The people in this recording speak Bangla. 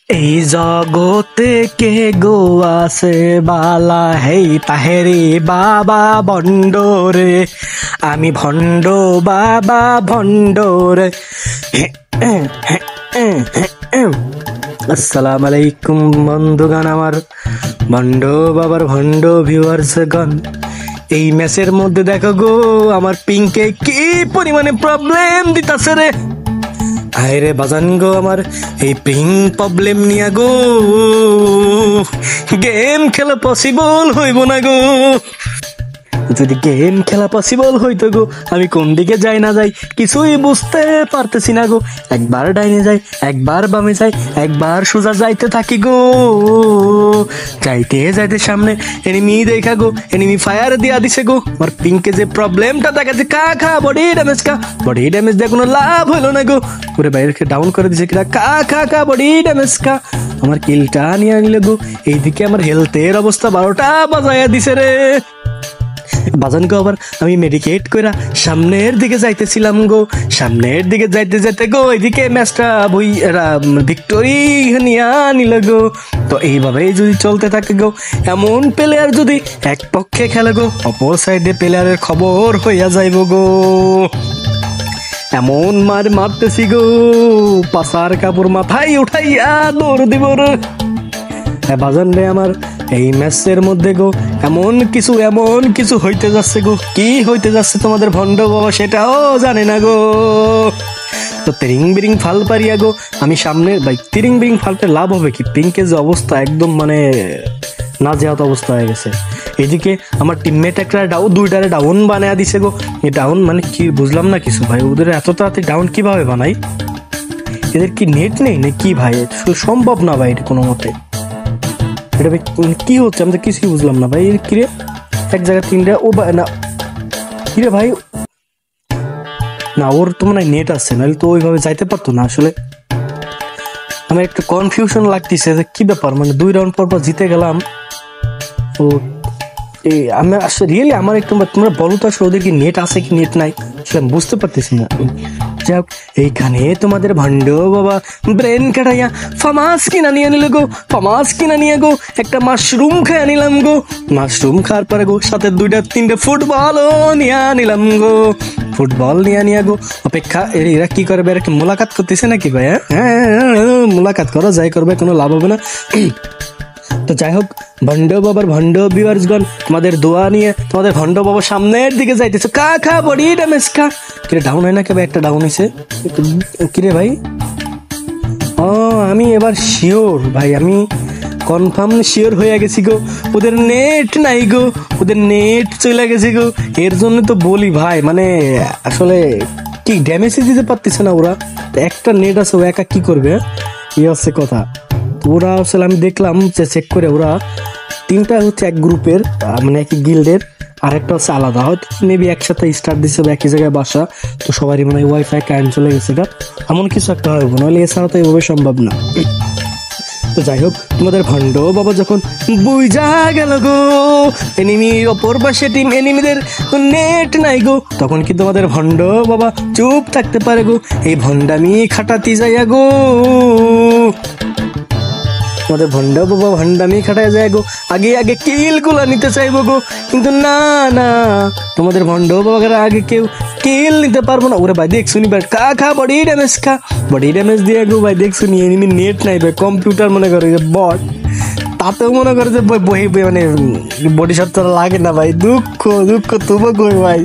এই জগতে কে গো আছে বালা হেই তাহেরি বাবা ভণ্ড রে, আমি ভণ্ড বাবা ভণ্ড রে। আসসালামু আলাইকুম বন্ধুগণ, আমার ভণ্ড বাবার ভণ্ড ভিউয়ার্স গণ। এই ম্যাচের মধ্যে দেখো গো আমার পিঙ্কে কি পরিমাণে প্রবলেম দিতাছে রে। আরে বাজান গো, আমার এই পিং প্রবলেম নিয়া গো গেম খেলা পসিবল হইব না গো। যদি গেম খেলা পসিবল হইতো গো, আমি কোন দিকে যাই না যাই কিছুই বুঝতে পারতেছি না গো। একবার ডাইনে যাই, একবার বামে যাই, একবার সোজা যাইতে থাকি গো। যাইতে যাইতে সামনে এনিমি দেখা গো, এনিমি ফায়ার দিয়া দিছে গো। আমার পিঙ্কে যে প্রবলেমটা দেখাচ্ছে, খা বডি ড্যামেজ দিয়ে কোনো লাভ হলো না গো। পুরো বাইরেকে ডাউন করে দিছে কিনা, খা বডি ড্যামেজ খা। আমার কিলটা নিয়ে আনলে গো। এইদিকে আমার হেলথের অবস্থা 12টা বাজায়া দিছে রে। বাজান গো, আবার আমি মেডিকেট কইরা সামনের দিকে যাইতেছিলাম গো। সামনের দিকে যাইতে যাইতে গো এদিকে ম্যাচটা ভিক্টোরি নিয়ে নিল গো। তো এইভাবেই যদি চলতে থাকে গো, এমন প্লেয়ার যদি এক পক্ষে খেলে গো, অপর সাইডে প্লেয়ারের খবর হইয়া যাইব গো। এমন মারতেছি গো, পাশার কাপড় মাথায় উঠাইয়া দৌড় দিব রে। বাজান রে, আমার এই ম্যাচের মধ্যে গো এমন কিছু হইতে যাচ্ছে গো। কি হইতে যাচ্ছে তোমাদের ভণ্ড বাবা সেটাও জানে না গো। তো তিরিং বিরিং ফাল পারিয়া গো আমি সামনে ভাই, তিরিং বিরিং ফালতে লাভ হবে কি? পিঙ্কের যে অবস্থা একদম মানে নাজেহাত অবস্থা হয়ে গেছে। এদিকে আমার টিমমেট একটা দুইটারে ডাউন বানায়া দিছে গো। এই ডাউন মানে কি বুঝলাম না কিছু ভাই, ওদের এত তাড়াতাড়ি ডাউন কিভাবে বানাই? এদের কি নেট নেই না কি ভাই? সম্ভব না ভাই এটা কোনো মতে। এটা ভাই কি হচ্ছে আমি তো কিছুই বুঝলাম না ভাই। কিরে এক জায়গায় তিনটা ও না, কিরে ভাই না, ওর তো মনে হয় নেট আছে, নাহলে তো ওইভাবে যাইতে পারতো না। আসলে আমার একটু কনফিউশন লাগতেছে যে কি ব্যাপার, মানে 2 রাউন্ড পর জিতে গেলাম। ও এই আমি আসলে রিয়েলি আমার একটু তোমরা বলো তো আসলে ওদের কি নেট আছে কি নেট নাই, আসলে আমি বুঝতে পারতেছি না। যাক, এইখানে তোমাদের ভণ্ড বাবা ব্রেন কাটাইয়া ফামাস কিনা নিয়ে নিল গো। ফামাস কিনা নিয়ে গো একটা মাশরুম খেয়ে নিলাম গো। মাশরুম খাওয়ার পরে গো সাথে 2-3টে ফুটবলও নিয়ে নিলাম গো। ফুটবল নিয়ে গো অপেক্ষা, এরা কি করবে? এরা কি মোলাকাত করতেছে নাকি ভাই? হ্যাঁ মোলাকাত করো, যাই করবে কোনো লাভ হবে না। তো যাই হোক, ভণ্ড বাবার ভণ্ড ভিউয়ার্সগণ, তোমাদের দোয়া নিয়ে তোমাদের ভণ্ড বাবা সামনের দিকে যাইতেছে। খা বডি ড্যামেজ খা। কিরে ডাউন হয় না কে ভাই? একটা ডাউন হয়েছে কিরে ভাই? ও আমি এবার শিওর ভাই, আমি কনফার্ম শিওর হয়ে গেছি গো। ওদের নেট নাই গো, ওদের নেট চলে গেছে গো। এর জন্য তো বলি ভাই, মানে আসলে কি ড্যামেজই দিতে পারতেছে না ওরা। একটা নেট আছে, ও একা কি করবে? এই হচ্ছে কথা। ওরা আসলে আমি দেখলাম যে চেক করে, ওরা 3টা হচ্ছে এক গ্রুপের, মানে একই গিল্ডের, আর একটা হচ্ছে আলাদা। হয়তো মেবি একসাথে স্টার্ট দিচ্ছে বা একই জায়গায় বাসা, তো সবারই মানে ওয়াইফাই কারেন্ট চলে গেছে, এমন কিছু একটা হবে, নাহলে এছাড়া তো এইভাবে সম্ভব না। তো যাই হোক, তোমাদের ভণ্ড বাবা যখন বুঝা গেল গো এনিমির অপর পাশে টিম এনিমিদের নেট নাই গো, তখন কি তোমাদের ভণ্ড বাবা চুপ থাকতে পারে গো? এই ভণ্ডামি খাটাতে যাইয়া গো আমাদের ভণ্ড বাবা ভণ্ডামি খাটায় যায় গো। আগে কিল গুলা নিতে চাইবো গো, কিন্তু না তোমাদের ভণ্ড বাবার আগে কেউ কিল নিতে পারবো না। ওরে ভাই দেখ শুনি ভাই, খা বডি ড্যামেজ খা। বডি ড্যামেজ দিয়ে গো ভাই দেখ শুনি এনিমি নেট নাই ভাই, কম্পিউটার মনে করে যে বট, তাতেও মনে করে যে বহি মানে বডি শট লাগে না ভাই। দুঃখ তবু কই ভাই।